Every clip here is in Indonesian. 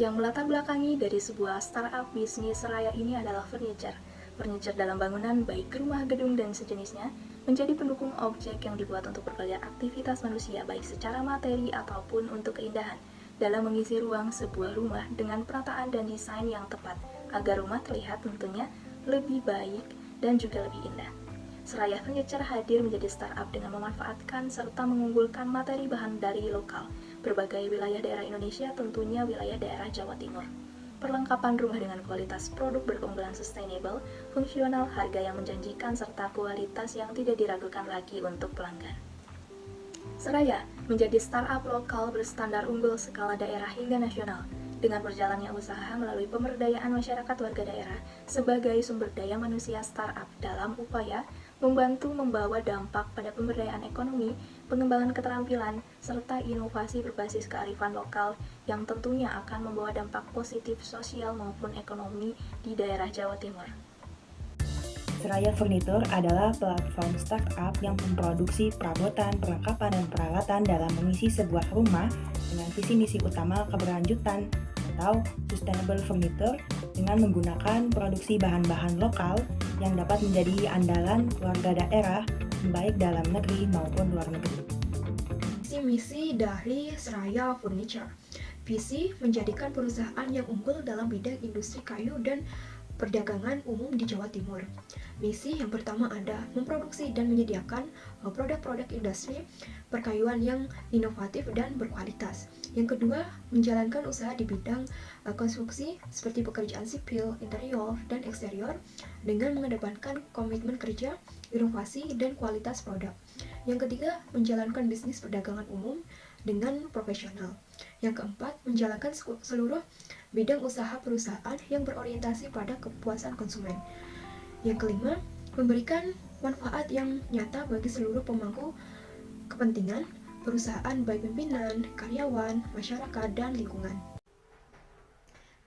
Yang melatar belakangi dari sebuah startup bisnis Seraya ini adalah furniture. Furniture dalam bangunan, baik rumah, gedung, dan sejenisnya, menjadi pendukung objek yang dibuat untuk berbagai aktivitas manusia, baik secara materi ataupun untuk keindahan, dalam mengisi ruang sebuah rumah dengan penataan dan desain yang tepat, agar rumah terlihat tentunya lebih baik dan juga lebih indah. Seraya Furniture hadir menjadi startup dengan memanfaatkan serta mengunggulkan materi bahan dari lokal, berbagai wilayah daerah Indonesia, tentunya wilayah daerah Jawa Timur. Perlengkapan rumah dengan kualitas produk berkeunggulan sustainable, fungsional, harga yang menjanjikan, serta kualitas yang tidak diragukan lagi untuk pelanggan. Seraya menjadi startup lokal berstandar unggul skala daerah hingga nasional, dengan berjalannya usaha melalui pemberdayaan masyarakat warga daerah sebagai sumber daya manusia startup dalam upaya membantu membawa dampak pada pemberdayaan ekonomi, pengembangan keterampilan, serta inovasi berbasis kearifan lokal yang tentunya akan membawa dampak positif sosial maupun ekonomi di daerah Jawa Timur. Seraya Furniture adalah platform startup yang memproduksi perabotan, perlengkapan, dan peralatan dalam mengisi sebuah rumah dengan visi misi utama keberlanjutan atau sustainable furniture dengan menggunakan produksi bahan-bahan lokal yang dapat menjadi andalan keluarga daerah baik dalam negeri maupun luar negeri. Misi dari Seraya Furniture. Visi menjadikan perusahaan yang unggul dalam bidang industri kayu dan perdagangan umum di Jawa Timur. Misi yang pertama ada memproduksi dan menyediakan produk-produk industri perkayuan yang inovatif dan berkualitas. Yang kedua, menjalankan usaha di bidang konstruksi seperti pekerjaan sipil, interior, dan eksterior dengan mengedepankan komitmen kerja, inovasi, dan kualitas produk. Yang ketiga, menjalankan bisnis perdagangan umum dengan profesional. Yang keempat, menjalankan seluruh bidang usaha perusahaan yang berorientasi pada kepuasan konsumen. Yang kelima, memberikan manfaat yang nyata bagi seluruh pemangku kepentingan perusahaan baik pimpinan, karyawan, masyarakat, dan lingkungan.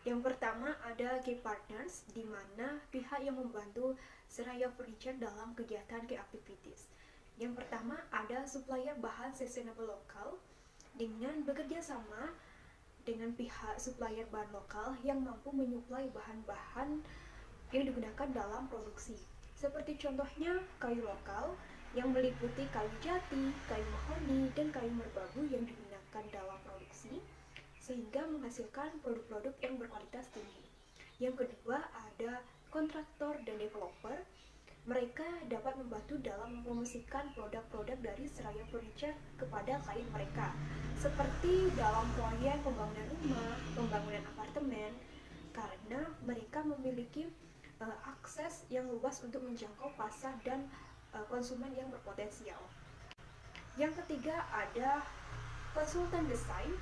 Yang pertama ada key partners, di mana pihak yang membantu Seraya Furniture dalam kegiatan key activities. Yang pertama ada supplier bahan sustainable lokal, dengan bekerja sama dengan pihak supplier bahan lokal yang mampu menyuplai bahan-bahan yang digunakan dalam produksi. Seperti contohnya kayu lokal yang meliputi kayu jati, kayu mahoni, dan kayu merbabu yang digunakan dalam produksi sehingga menghasilkan produk-produk yang berkualitas tinggi. Yang kedua ada kontraktor dan developer. Mereka dapat membantu dalam mempromosikan produk-produk dari Seraya Furniture kepada klien mereka, seperti dalam proyek pembangunan rumah, pembangunan apartemen, karena mereka memiliki akses yang luas untuk menjangkau pasar dan konsumen yang berpotensial. Yang ketiga ada konsultan desain.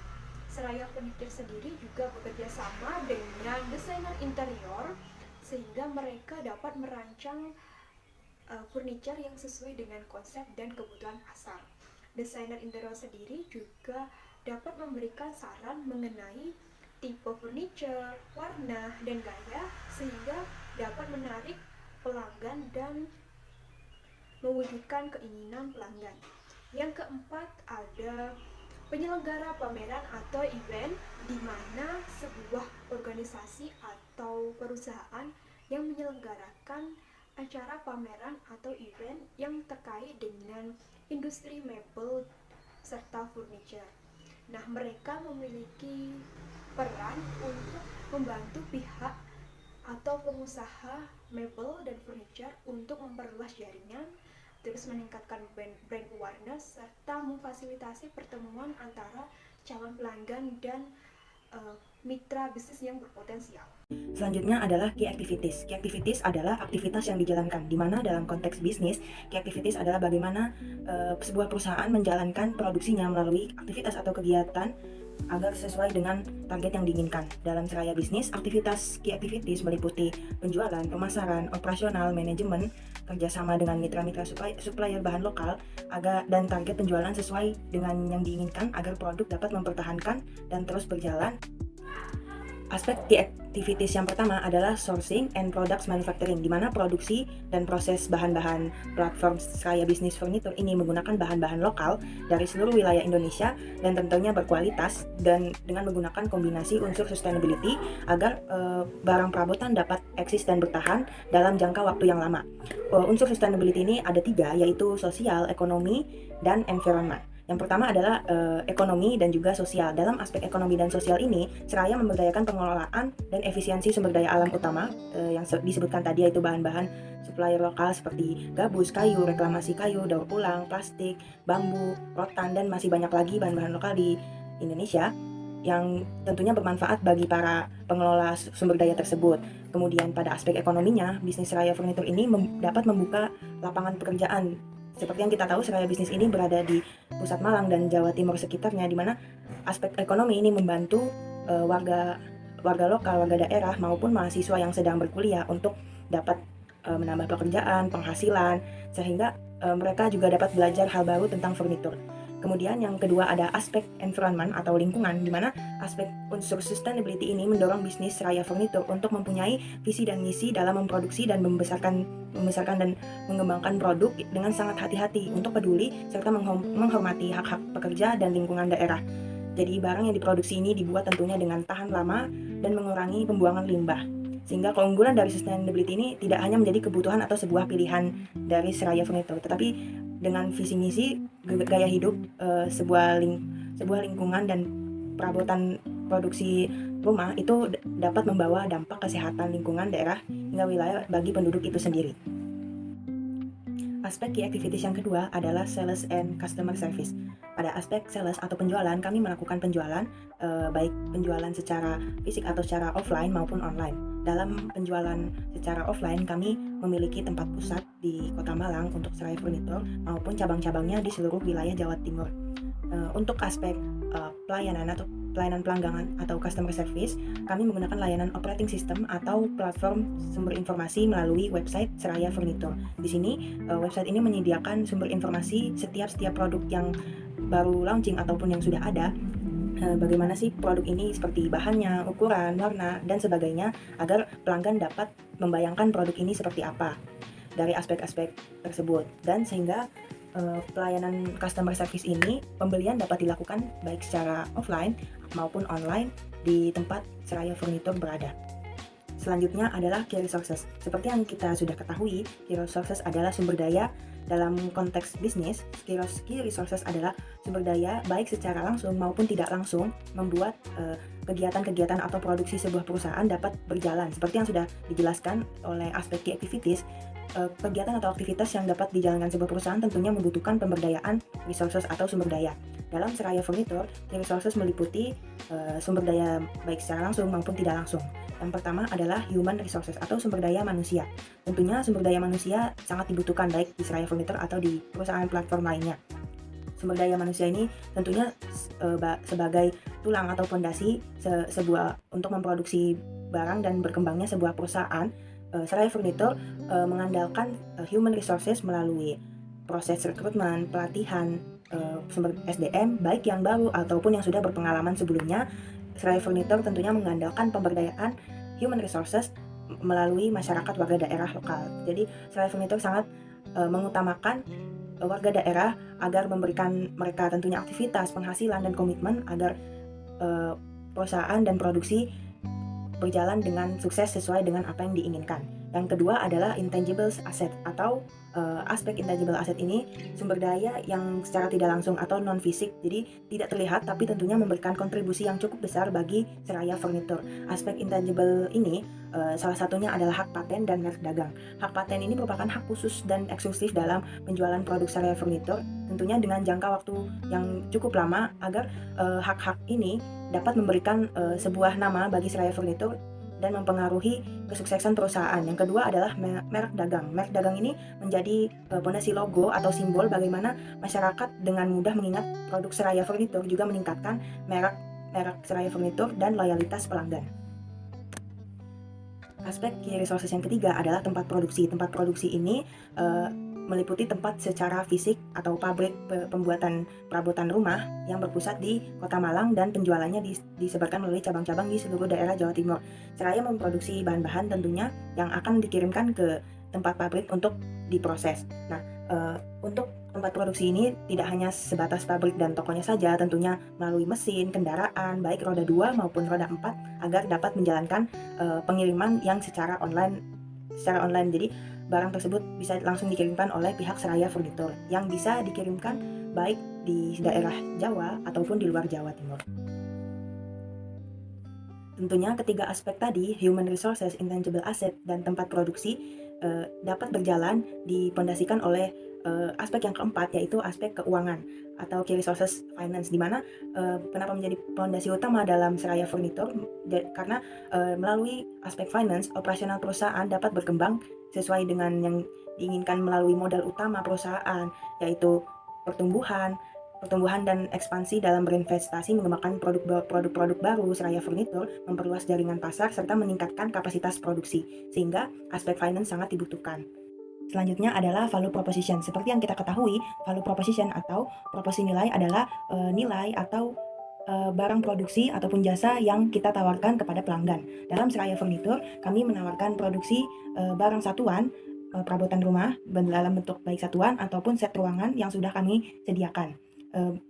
Seraya Furniture sendiri juga bekerja sama dengan desainer interior sehingga mereka dapat merancang furniture yang sesuai dengan konsep dan kebutuhan pasar. Desainer interior sendiri juga dapat memberikan saran mengenai tipe furniture, warna, dan gaya sehingga dapat menarik pelanggan dan mewujudkan keinginan pelanggan. Yang keempat ada penyelenggara pameran atau event, di mana sebuah organisasi atau perusahaan yang menyelenggarakan acara pameran atau event yang terkait dengan industri mebel serta furniture. Nah, mereka memiliki peran untuk membantu pihak atau pengusaha mebel dan furniture untuk memperluas jaringan, terus meningkatkan brand awareness, serta memfasilitasi pertemuan antara calon pelanggan dan mitra bisnis yang berpotensial. Selanjutnya adalah key activities. Key activities adalah aktivitas yang dijalankan, di mana dalam konteks bisnis, key activities adalah bagaimana sebuah perusahaan menjalankan produksinya melalui aktivitas atau kegiatan agar sesuai dengan target yang diinginkan. Dalam Seraya bisnis, aktivitas key activities meliputi penjualan, pemasaran, operasional, manajemen, kerjasama dengan mitra-mitra supplier bahan lokal, dan target penjualan sesuai dengan yang diinginkan agar produk dapat mempertahankan dan terus berjalan Aspek key activities yang pertama adalah sourcing and products manufacturing, di mana produksi dan proses bahan-bahan platform Seraya Bisnis Furnitur ini menggunakan bahan-bahan lokal dari seluruh wilayah Indonesia dan tentunya berkualitas dan dengan menggunakan kombinasi unsur sustainability agar barang perabotan dapat eksis dan bertahan dalam jangka waktu yang lama. Unsur sustainability ini ada 3, yaitu sosial, ekonomi, dan environment. Yang pertama adalah ekonomi dan juga sosial. Dalam aspek ekonomi dan sosial ini, Seraya memberdayakan pengelolaan dan efisiensi sumber daya alam utama yang disebutkan tadi, yaitu bahan-bahan supplier lokal seperti gabus, kayu, reklamasi kayu, daur ulang, plastik, bambu, rotan, dan masih banyak lagi bahan-bahan lokal di Indonesia yang tentunya bermanfaat bagi para pengelola sumber daya tersebut. Kemudian pada aspek ekonominya, bisnis Seraya Furnitur ini dapat membuka lapangan pekerjaan. Seperti yang kita tahu, Seraya Bisnis ini berada di pusat Malang dan Jawa Timur sekitarnya, di mana aspek ekonomi ini membantu warga lokal, warga daerah maupun mahasiswa yang sedang berkuliah untuk dapat menambah pekerjaan, penghasilan, sehingga mereka juga dapat belajar hal baru tentang furnitur. Kemudian yang kedua ada aspek environment atau lingkungan, di mana aspek unsur sustainability ini mendorong bisnis Seraya Furnitur untuk mempunyai visi dan misi dalam memproduksi dan membesarkan dan mengembangkan produk dengan sangat hati-hati untuk peduli serta menghormati hak-hak pekerja dan lingkungan daerah. Jadi barang yang diproduksi ini dibuat tentunya dengan tahan lama dan mengurangi pembuangan limbah. Sehingga keunggulan dari sustainability ini tidak hanya menjadi kebutuhan atau sebuah pilihan dari Seraya Furnitur, tetapi dengan visi misi, gaya hidup, sebuah lingkungan dan perabotan produksi rumah itu dapat membawa dampak kesehatan lingkungan daerah hingga wilayah bagi penduduk itu sendiri. Aspek key activities yang kedua adalah sales and customer service. Pada aspek sales atau penjualan, kami melakukan penjualan, baik penjualan secara fisik atau secara offline maupun online. Dalam penjualan secara offline, kami memiliki tempat pusat di Kota Malang untuk Seraya Furnitur maupun cabang-cabangnya di seluruh wilayah Jawa Timur. Untuk aspek pelayanan pelanggan atau customer service, kami menggunakan layanan operating system atau platform sumber informasi melalui website Seraya Furnitur. Di sini website ini menyediakan sumber informasi setiap produk yang baru launching ataupun yang sudah ada. Bagaimana sih produk ini, seperti bahannya, ukuran, warna, dan sebagainya, agar pelanggan dapat membayangkan produk ini seperti apa dari aspek-aspek tersebut. Dan sehingga pelayanan customer service ini, pembelian dapat dilakukan baik secara offline maupun online di tempat Seraya Furnitur berada. Selanjutnya adalah key resources. Seperti yang kita sudah ketahui, key resources adalah sumber daya. Dalam konteks bisnis, key resources adalah sumber daya baik secara langsung maupun tidak langsung membuat kegiatan-kegiatan atau produksi sebuah perusahaan dapat berjalan. Seperti yang sudah dijelaskan oleh aspek key activities, kegiatan atau aktivitas yang dapat dijalankan sebuah perusahaan tentunya membutuhkan pemberdayaan resources atau sumber daya. Dalam Seraya Furnitur, key resources meliputi sumber daya baik secara langsung maupun tidak langsung. Yang pertama adalah human resources atau sumber daya manusia. Tentunya sumber daya manusia sangat dibutuhkan baik di Seraya Furnitur atau di perusahaan platform lainnya. Sumber daya manusia ini tentunya sebagai tulang atau fondasi sebuah untuk memproduksi barang dan berkembangnya sebuah perusahaan. Seraya Furnitur mengandalkan human resources melalui proses rekrutmen, pelatihan, sumber SDM baik yang baru ataupun yang sudah berpengalaman sebelumnya. Seraya Furnitur tentunya mengandalkan pemberdayaan human resources melalui masyarakat warga daerah lokal. Jadi Seraya Furnitur sangat mengutamakan warga daerah agar memberikan mereka tentunya aktivitas, penghasilan, dan komitmen agar perusahaan dan produksi berjalan dengan sukses sesuai dengan apa yang diinginkan. Yang kedua adalah intangible asset atau aspek intangible asset ini sumber daya yang secara tidak langsung atau non fisik, jadi tidak terlihat tapi tentunya memberikan kontribusi yang cukup besar bagi Seraya Furnitur. Aspek intangible ini salah satunya adalah hak paten dan merek dagang. Hak paten ini merupakan hak khusus dan eksklusif dalam penjualan produk Seraya Furnitur, tentunya dengan jangka waktu yang cukup lama agar hak-hak ini dapat memberikan sebuah nama bagi Seraya Furnitur dan mempengaruhi kesuksesan perusahaan. Yang kedua adalah merek dagang. Merek dagang ini menjadi pondasi logo atau simbol bagaimana masyarakat dengan mudah mengingat produk Seraya Furnitur, juga meningkatkan merek Seraya Furnitur dan loyalitas pelanggan. Aspek key resources yang ketiga adalah tempat produksi. Tempat produksi ini meliputi tempat secara fisik atau pabrik pembuatan perabotan rumah yang berpusat di Kota Malang dan penjualannya disebarkan melalui cabang-cabang di seluruh daerah Jawa Timur. Seraya memproduksi bahan-bahan tentunya yang akan dikirimkan ke tempat pabrik untuk diproses. Nah, untuk tempat produksi ini tidak hanya sebatas pabrik dan tokonya saja, tentunya melalui mesin, kendaraan, baik roda 2 maupun roda 4 agar dapat menjalankan pengiriman yang secara online. Jadi barang tersebut bisa langsung dikirimkan oleh pihak Seraya Furnitur yang bisa dikirimkan baik di daerah Jawa ataupun di luar Jawa Timur. Tentunya ketiga aspek tadi, human resources, intangible asset, dan tempat produksi dapat berjalan dipondasikan oleh aspek yang keempat, yaitu aspek keuangan atau key resources finance, di mana kenapa menjadi pondasi utama dalam Seraya Furnitur karena melalui aspek finance, operasional perusahaan dapat berkembang sesuai dengan yang diinginkan melalui modal utama perusahaan, yaitu pertumbuhan dan ekspansi dalam berinvestasi mengembangkan produk-produk baru. Seraya Furnitur memperluas jaringan pasar serta meningkatkan kapasitas produksi, sehingga aspek finance sangat dibutuhkan. Selanjutnya adalah value proposition. Seperti yang kita ketahui, value proposition atau proporsi nilai adalah nilai atau barang produksi ataupun jasa yang kita tawarkan kepada pelanggan. Dalam Seraya Furnitur, kami menawarkan produksi barang satuan, perabotan rumah dalam bentuk baik satuan ataupun set ruangan yang sudah kami sediakan.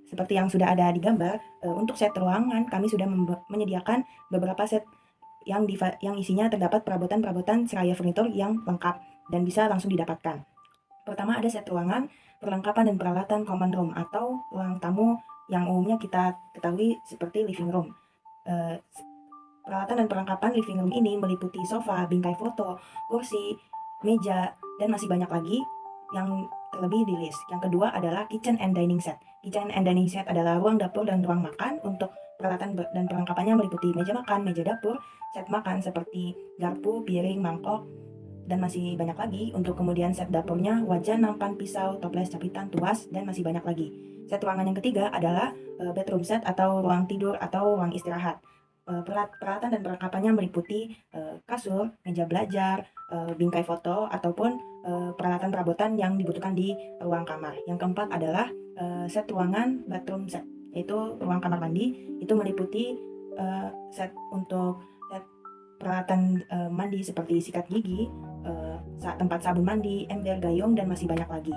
Seperti yang sudah ada di gambar, untuk set ruangan kami sudah menyediakan beberapa set yang isinya terdapat perabotan-perabotan Seraya Furnitur yang lengkap dan bisa langsung didapatkan. Pertama ada set ruangan, perlengkapan dan peralatan common room atau ruang tamu yang umumnya kita ketahui seperti living room. Peralatan dan perlengkapan living room ini meliputi sofa, bingkai foto, kursi, meja, dan masih banyak lagi yang terlebih di list. Yang kedua adalah kitchen and dining set. Kitchen and dining set adalah ruang dapur dan ruang makan. Untuk peralatan dan perlengkapannya meliputi meja makan, meja dapur, set makan seperti garpu, piring, mangkok, dan masih banyak lagi. Untuk kemudian set dapurnya, wajan, nampan, pisau, toples, capitan, tuas, dan masih banyak lagi. Set ruangan yang ketiga adalah bedroom set atau ruang tidur atau ruang istirahat. Peralatan dan perlengkapannya meliputi kasur, meja belajar, bingkai foto, ataupun peralatan perabotan yang dibutuhkan di ruang kamar. Yang keempat adalah set ruangan bathroom set, yaitu ruang kamar mandi. Itu meliputi set untuk set peralatan mandi seperti sikat gigi, tempat sabun mandi, ember, gayung, dan masih banyak lagi.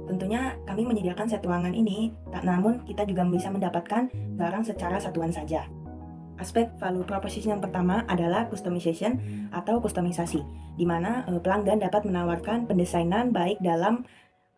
Tentunya kami menyediakan set ruangan ini, namun kita juga bisa mendapatkan barang secara satuan saja. Aspek value proposition yang pertama adalah customization atau kustomisasi, di mana pelanggan dapat menawarkan pendesainan baik dalam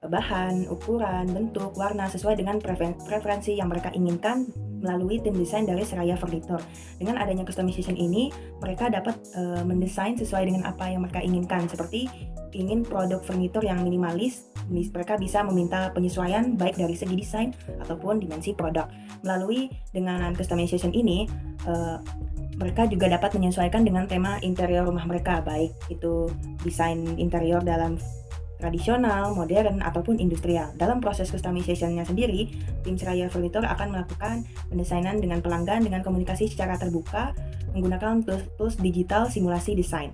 bahan, ukuran, bentuk, warna sesuai dengan preferensi yang mereka inginkan melalui tim desain dari Seraya Furnitur. Dengan adanya customization ini, mereka dapat mendesain sesuai dengan apa yang mereka inginkan. Seperti ingin produk furnitur yang minimalis, mereka bisa meminta penyesuaian baik dari segi desain ataupun dimensi produk. Melalui dengan customization ini, mereka juga dapat menyesuaikan dengan tema interior rumah mereka, baik itu desain interior dalam tradisional, modern, ataupun industrial. Dalam proses customization-nya sendiri, tim Seraya Furnitur akan melakukan pendesainan dengan pelanggan dengan komunikasi secara terbuka menggunakan tools digital simulasi desain.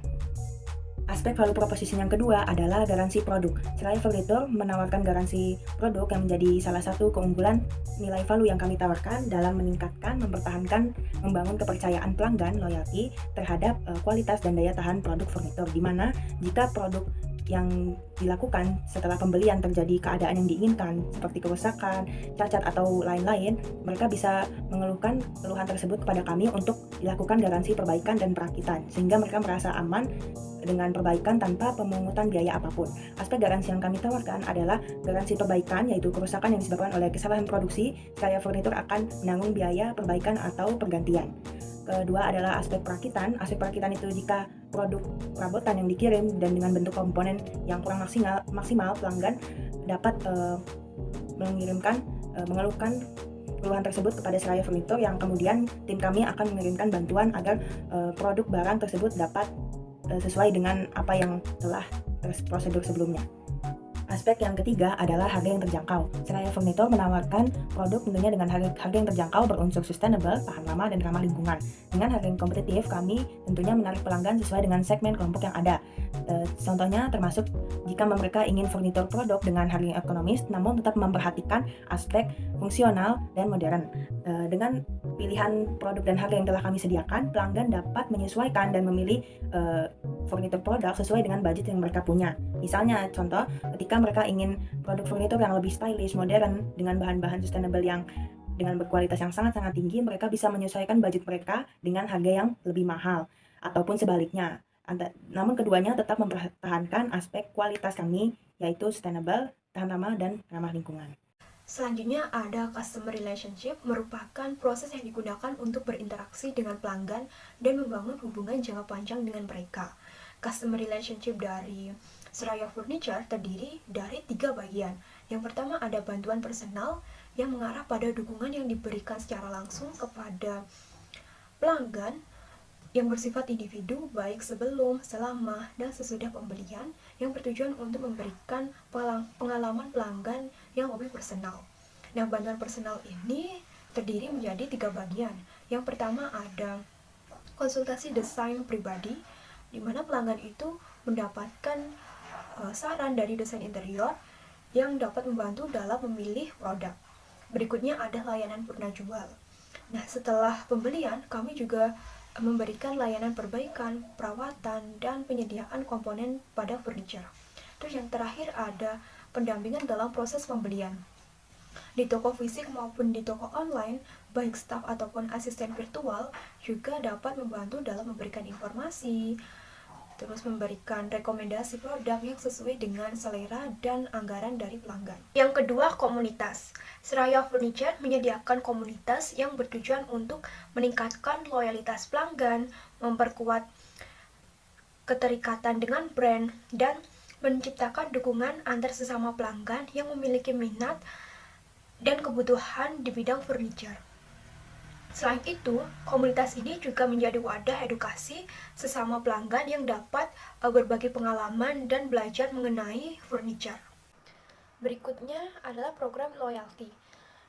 Aspek value proposition yang kedua adalah garansi produk. Seraya Furnitur menawarkan garansi produk yang menjadi salah satu keunggulan nilai value yang kami tawarkan dalam meningkatkan, mempertahankan, membangun kepercayaan pelanggan, loyalty terhadap kualitas dan daya tahan produk furnitur, di mana jika produk yang dilakukan setelah pembelian terjadi keadaan yang diinginkan seperti kerusakan, cacat, atau lain-lain, mereka bisa mengeluhkan keluhan tersebut kepada kami untuk dilakukan garansi perbaikan dan perakitan, sehingga mereka merasa aman dengan perbaikan tanpa pemungutan biaya apapun. Aspek garansi yang kami tawarkan adalah garansi perbaikan, yaitu kerusakan yang disebabkan oleh kesalahan produksi, Seraya Furnitur akan menanggung biaya perbaikan atau pergantian. Kedua adalah aspek perakitan. Aspek perakitan itu jika produk perabotan yang dikirim dan dengan bentuk komponen yang kurang maksimal, pelanggan dapat mengeluhkan keluhan tersebut kepada Seraya Furnitur, yang kemudian tim kami akan mengirimkan bantuan agar produk barang tersebut dapat sesuai dengan apa yang telah prosedur sebelumnya. Aspek yang ketiga adalah harga yang terjangkau. Seraya Furnitur menawarkan produk tentunya dengan harga yang terjangkau, berunsur sustainable, tahan lama, dan ramah lingkungan. Dengan harga yang kompetitif, kami tentunya menarik pelanggan sesuai dengan segmen kelompok yang ada. Contohnya termasuk jika mereka ingin furnitur produk dengan harga yang ekonomis namun tetap memperhatikan aspek fungsional dan modern. Dengan pilihan produk dan harga yang telah kami sediakan, pelanggan dapat menyesuaikan dan memilih furnitur produk sesuai dengan budget yang mereka punya. Misalnya, contoh, ketika mereka ingin produk furnitur yang lebih stylish, modern, dengan bahan-bahan sustainable yang dengan berkualitas yang sangat-sangat tinggi, mereka bisa menyesuaikan budget mereka dengan harga yang lebih mahal, ataupun sebaliknya. Namun keduanya tetap mempertahankan aspek kualitas kami, yaitu sustainable, tahan lama, dan ramah lingkungan. Selanjutnya ada customer relationship, merupakan proses yang digunakan untuk berinteraksi dengan pelanggan dan membangun hubungan jangka panjang dengan mereka. Customer relationship dari Seraya Furniture terdiri dari 3 bagian. Yang pertama ada bantuan personal yang mengarah pada dukungan yang diberikan secara langsung kepada pelanggan yang bersifat individu baik sebelum, selama, dan sesudah pembelian yang bertujuan untuk memberikan pengalaman pelanggan yang lebih personal. Nah, bantuan personal ini terdiri menjadi 3 bagian. Yang pertama ada konsultasi desain pribadi, di mana pelanggan itu mendapatkan saran dari desain interior yang dapat membantu dalam memilih produk. Berikutnya ada layanan purna jual. Nah, setelah pembelian, kami juga memberikan layanan perbaikan, perawatan, dan penyediaan komponen pada furniture. Terus yang terakhir ada pendampingan dalam proses pembelian. Di toko fisik maupun di toko online, baik staf ataupun asisten virtual juga dapat membantu dalam memberikan informasi, terus memberikan rekomendasi produk yang sesuai dengan selera dan anggaran dari pelanggan. Yang kedua, komunitas. Seraya Furniture menyediakan komunitas yang bertujuan untuk meningkatkan loyalitas pelanggan, memperkuat keterikatan dengan brand, dan menciptakan dukungan antar sesama pelanggan yang memiliki minat dan kebutuhan di bidang furniture. Selain itu, komunitas ini juga menjadi wadah edukasi sesama pelanggan yang dapat berbagi pengalaman dan belajar mengenai furniture. Berikutnya adalah program loyalty,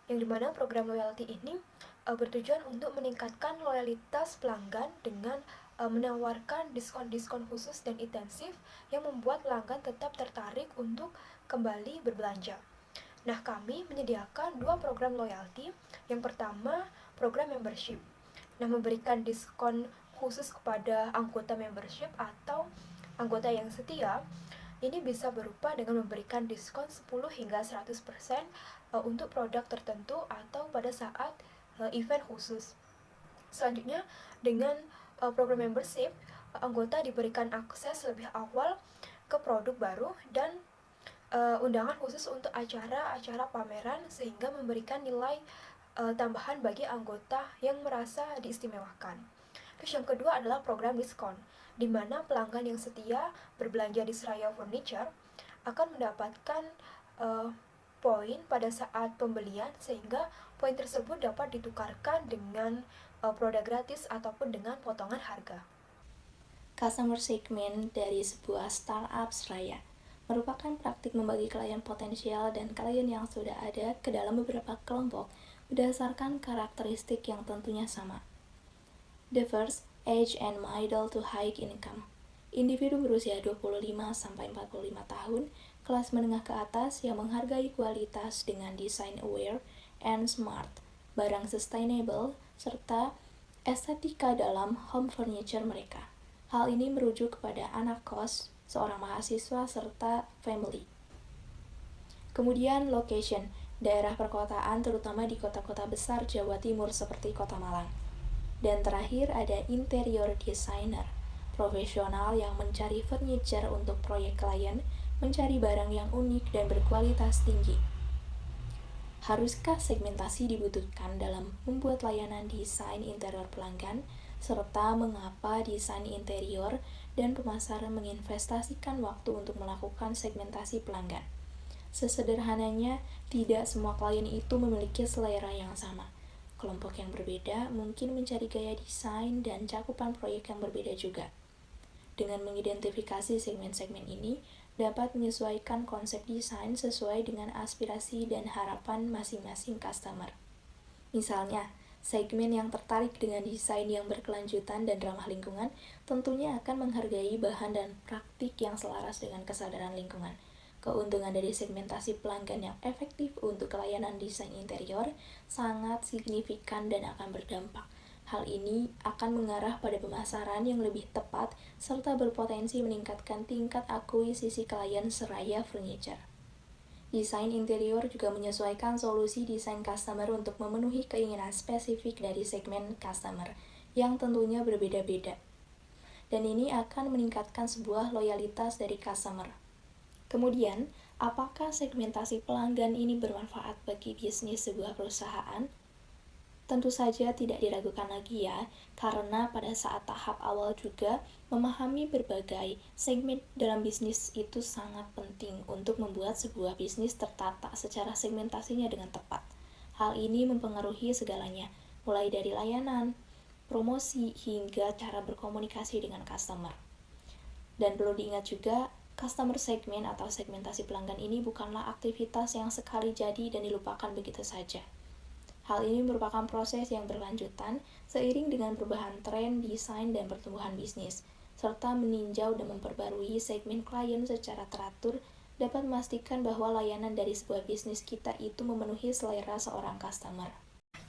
yang dimana program loyalty ini bertujuan untuk meningkatkan loyalitas pelanggan dengan menawarkan diskon-diskon khusus dan intensif yang membuat pelanggan tetap tertarik untuk kembali berbelanja. Nah, kami menyediakan 2 program loyalty. Yang pertama, program membership. Nah, memberikan diskon khusus kepada anggota membership atau anggota yang setia. Ini bisa berupa dengan memberikan diskon 10 hingga 100% untuk produk tertentu atau pada saat event khusus. Selanjutnya, dengan program membership, anggota diberikan akses lebih awal ke produk baru dan undangan khusus untuk acara-acara pameran sehingga memberikan nilai tambahan bagi anggota yang merasa diistimewakan. Terus yang kedua adalah program diskon, di mana pelanggan yang setia berbelanja di Seraya Furniture akan mendapatkan poin pada saat pembelian sehingga poin tersebut dapat ditukarkan dengan produk gratis ataupun dengan potongan harga. Customer segment dari sebuah startup Seraya merupakan praktik membagi klien potensial dan klien yang sudah ada ke dalam beberapa kelompok berdasarkan karakteristik yang tentunya sama. The first, age and middle to high income. Individu berusia 25-45 tahun, kelas menengah ke atas yang menghargai kualitas dengan design aware and smart, barang sustainable, serta estetika dalam home furniture mereka. Hal ini merujuk kepada anak kos, seorang mahasiswa, serta family. Kemudian location, daerah perkotaan terutama di kota-kota besar Jawa Timur seperti Kota Malang. Dan terakhir ada interior designer, profesional yang mencari furniture untuk proyek klien, mencari barang yang unik dan berkualitas tinggi. Haruskah segmentasi dibutuhkan dalam membuat layanan desain interior pelanggan, serta mengapa desain interior dan pemasaran menginvestasikan waktu untuk melakukan segmentasi pelanggan? Sesederhananya, tidak semua klien itu memiliki selera yang sama. Kelompok yang berbeda mungkin mencari gaya desain dan cakupan proyek yang berbeda juga. Dengan mengidentifikasi segmen-segmen ini, dapat menyesuaikan konsep desain sesuai dengan aspirasi dan harapan masing-masing customer. Misalnya, Segmen yang tertarik dengan desain yang berkelanjutan dan ramah lingkungan tentunya akan menghargai bahan dan praktik yang selaras dengan kesadaran lingkungan. Keuntungan dari segmentasi pelanggan yang efektif untuk layanan desain interior sangat signifikan dan akan berdampak. Hal ini akan mengarah pada pemasaran yang lebih tepat serta berpotensi meningkatkan tingkat akuisisi klien Seraya Furniture. Desain interior juga menyesuaikan solusi desain customer untuk memenuhi keinginan spesifik dari segmen customer yang tentunya berbeda-beda. Dan ini akan meningkatkan sebuah loyalitas dari customer. Kemudian, apakah segmentasi pelanggan ini bermanfaat bagi bisnis sebuah perusahaan? Tentu saja tidak diragukan lagi ya, karena pada saat tahap awal juga memahami berbagai segmen dalam bisnis itu sangat penting untuk membuat sebuah bisnis tertata secara segmentasinya dengan tepat. Hal ini mempengaruhi segalanya, mulai dari layanan, promosi, hingga cara berkomunikasi dengan customer. Dan perlu diingat juga, customer segment atau segmentasi pelanggan ini bukanlah aktivitas yang sekali jadi dan dilupakan begitu saja. Hal ini merupakan proses yang berlanjutan seiring dengan perubahan tren, desain, dan pertumbuhan bisnis, serta meninjau dan memperbarui segmen klien secara teratur dapat memastikan bahwa layanan dari sebuah bisnis kita itu memenuhi selera seorang customer.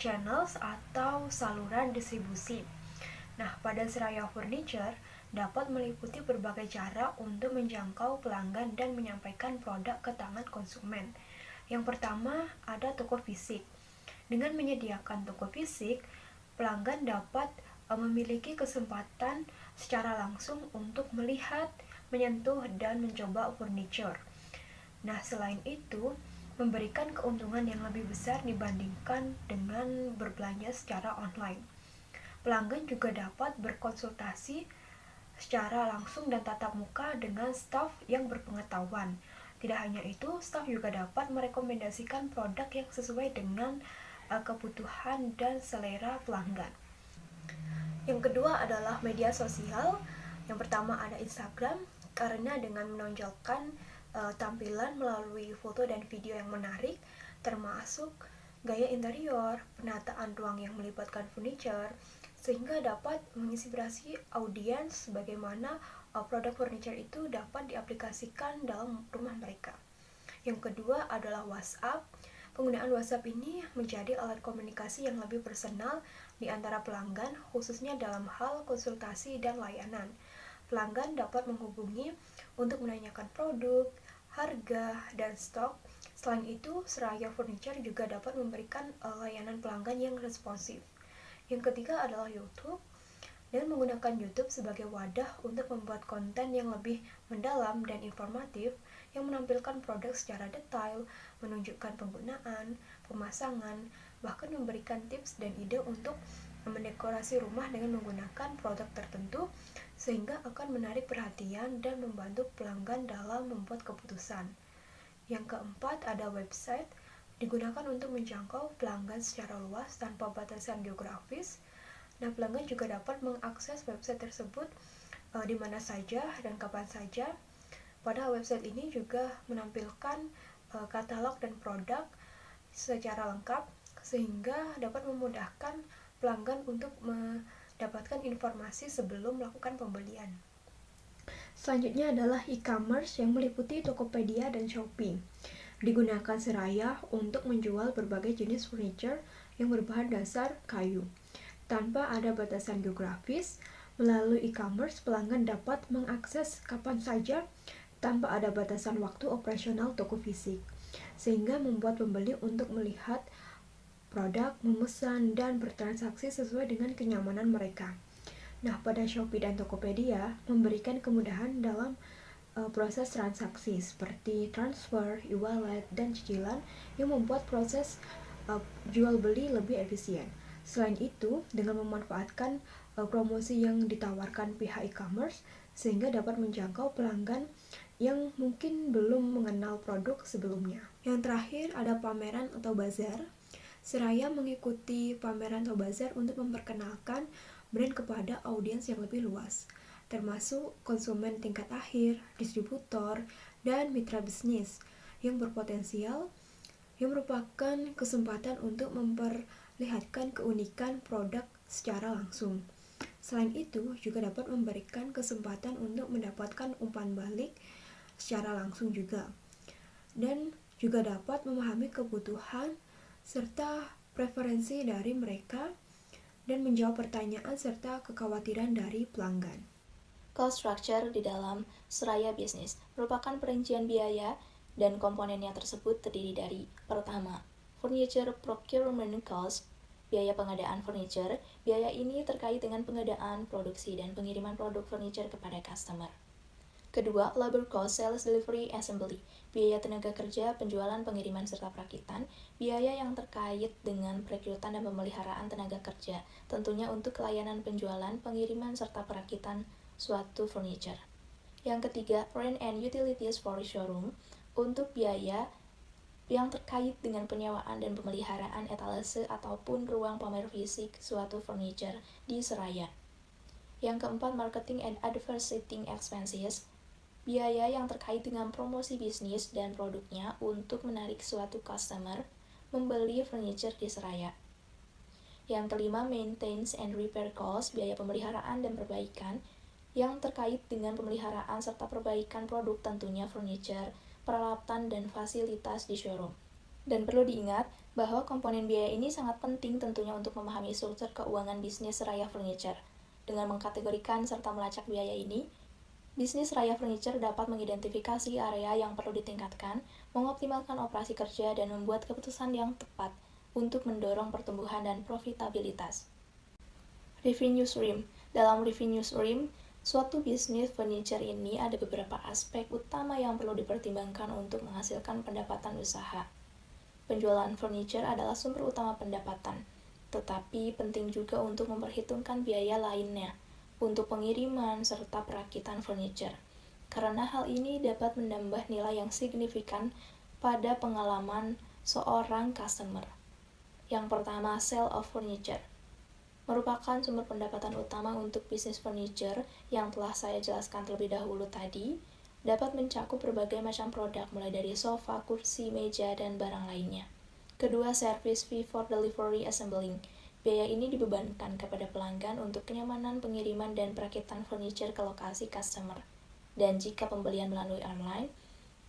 Channels atau saluran distribusi. Nah, pada Seraya Furniture dapat meliputi berbagai cara untuk menjangkau pelanggan dan menyampaikan produk ke tangan konsumen. Yang pertama, ada toko fisik. Dengan menyediakan toko fisik, pelanggan dapat memiliki kesempatan secara langsung untuk melihat, menyentuh, dan mencoba furniture. Nah, selain itu, memberikan keuntungan yang lebih besar dibandingkan dengan berbelanja secara online. Pelanggan juga dapat berkonsultasi secara langsung dan tatap muka dengan staf yang berpengetahuan. Tidak hanya itu, staf juga dapat merekomendasikan produk yang sesuai dengan kebutuhan dan selera pelanggan. Yang kedua adalah media sosial. Yang pertama ada Instagram, karena dengan menonjolkan tampilan melalui foto dan video yang menarik, termasuk gaya interior, penataan ruang yang melibatkan furniture, sehingga dapat menginspirasi audiens bagaimana produk furniture itu dapat diaplikasikan dalam rumah mereka. Yang kedua adalah WhatsApp. Penggunaan WhatsApp ini menjadi alat komunikasi yang lebih personal di antara pelanggan, khususnya dalam hal konsultasi dan layanan. Pelanggan dapat menghubungi untuk menanyakan produk, harga, dan stok. Selain itu, Seraya Furniture juga dapat memberikan layanan pelanggan yang responsif. Yang ketiga adalah YouTube. Dengan menggunakan YouTube sebagai wadah untuk membuat konten yang lebih mendalam dan informatif, yang menampilkan produk secara detail, menunjukkan penggunaan, pemasangan, bahkan memberikan tips dan ide untuk mendekorasi rumah dengan menggunakan produk tertentu, sehingga akan menarik perhatian dan membantu pelanggan dalam membuat keputusan. Yang keempat ada website, digunakan untuk menjangkau pelanggan secara luas tanpa batasan geografis. Nah, pelanggan juga dapat mengakses website tersebut di mana saja dan kapan saja. Pada website ini juga menampilkan katalog dan produk secara lengkap, sehingga dapat memudahkan pelanggan untuk mendapatkan informasi sebelum melakukan pembelian. Selanjutnya adalah e-commerce yang meliputi Tokopedia dan Shopee. Digunakan Seraya untuk menjual berbagai jenis furniture yang berbahan dasar kayu. Tanpa ada batasan geografis, melalui e-commerce pelanggan dapat mengakses kapan saja tanpa ada batasan waktu operasional toko fisik, sehingga membuat pembeli untuk melihat produk, memesan, dan bertransaksi sesuai dengan kenyamanan mereka. Nah, pada Shopee dan Tokopedia memberikan kemudahan dalam proses transaksi seperti transfer, e-wallet, dan cicilan yang membuat proses jual beli lebih efisien. Selain itu, dengan memanfaatkan promosi yang ditawarkan pihak e-commerce, sehingga dapat menjangkau pelanggan yang mungkin belum mengenal produk sebelumnya. Yang terakhir ada pameran atau bazar. Seraya mengikuti pameran atau bazar untuk memperkenalkan brand kepada audiens yang lebih luas, termasuk konsumen tingkat akhir, distributor, dan mitra bisnis yang berpotensial, yang merupakan kesempatan untuk memperkenalkan memperlihatkan keunikan produk secara langsung. Selain itu, juga dapat memberikan kesempatan untuk mendapatkan umpan balik secara langsung juga. Dan juga dapat memahami kebutuhan serta preferensi dari mereka dan menjawab pertanyaan serta kekhawatiran dari pelanggan. Cost structure di dalam seraya bisnis merupakan perincian biaya dan komponennya tersebut terdiri dari: pertama, furniture procurement cost, biaya pengadaan furniture. Biaya ini terkait dengan pengadaan, produksi, dan pengiriman produk furniture kepada customer. Kedua, labor cost, sales, delivery, assembly, biaya tenaga kerja, penjualan, pengiriman, serta perakitan. Biaya yang terkait dengan perekrutan dan pemeliharaan tenaga kerja, tentunya untuk layanan penjualan, pengiriman, serta perakitan suatu furniture. Yang ketiga, rent and utilities for showroom, untuk biaya yang terkait dengan penyewaan dan pemeliharaan etalase ataupun ruang pamer fisik suatu furniture di seraya. Yang keempat, marketing and advertising expenses, biaya yang terkait dengan promosi bisnis dan produknya untuk menarik suatu customer membeli furniture di seraya. Yang kelima, maintenance and repair cost, biaya pemeliharaan dan perbaikan yang terkait dengan pemeliharaan serta perbaikan produk, tentunya furniture, peralatan, dan fasilitas di showroom. Dan perlu diingat bahwa komponen biaya ini sangat penting tentunya untuk memahami struktur keuangan bisnis seraya furniture. Dengan mengkategorikan serta melacak biaya ini, bisnis seraya furniture dapat mengidentifikasi area yang perlu ditingkatkan, mengoptimalkan operasi kerja, dan membuat keputusan yang tepat untuk mendorong pertumbuhan dan profitabilitas. Revenue stream. Dalam revenue stream, suatu bisnis furniture ini ada beberapa aspek utama yang perlu dipertimbangkan untuk menghasilkan pendapatan usaha. Penjualan furniture adalah sumber utama pendapatan, tetapi penting juga untuk memperhitungkan biaya lainnya untuk pengiriman serta perakitan furniture, karena hal ini dapat menambah nilai yang signifikan pada pengalaman seorang customer. Yang pertama, sale of furniture merupakan sumber pendapatan utama untuk bisnis furniture yang telah saya jelaskan terlebih dahulu tadi, dapat mencakup berbagai macam produk mulai dari sofa, kursi, meja, dan barang lainnya. Kedua, service fee for delivery assembling. Biaya ini dibebankan kepada pelanggan untuk kenyamanan pengiriman dan perakitan furniture ke lokasi customer. Dan jika pembelian melalui online,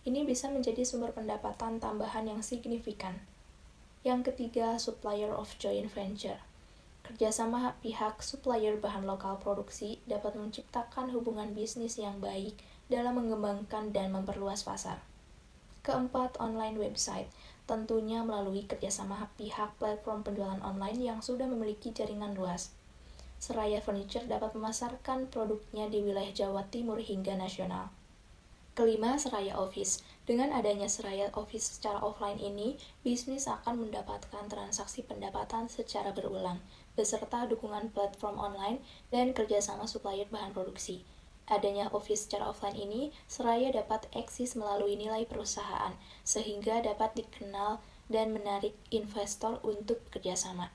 ini bisa menjadi sumber pendapatan tambahan yang signifikan. Yang ketiga, supplier of joint venture. Kerjasama pihak supplier bahan lokal produksi dapat menciptakan hubungan bisnis yang baik dalam mengembangkan dan memperluas pasar. Keempat, online website. Tentunya melalui kerjasama pihak platform penjualan online yang sudah memiliki jaringan luas. Seraya Furniture dapat memasarkan produknya di wilayah Jawa Timur hingga nasional. Kelima, Seraya Office. Dengan adanya Seraya Office secara offline ini, bisnis akan mendapatkan transaksi pendapatan secara berulang, beserta dukungan platform online dan kerjasama supplier bahan produksi. Adanya office secara offline ini, Seraya dapat eksis melalui nilai perusahaan, sehingga dapat dikenal dan menarik investor untuk bekerjasama.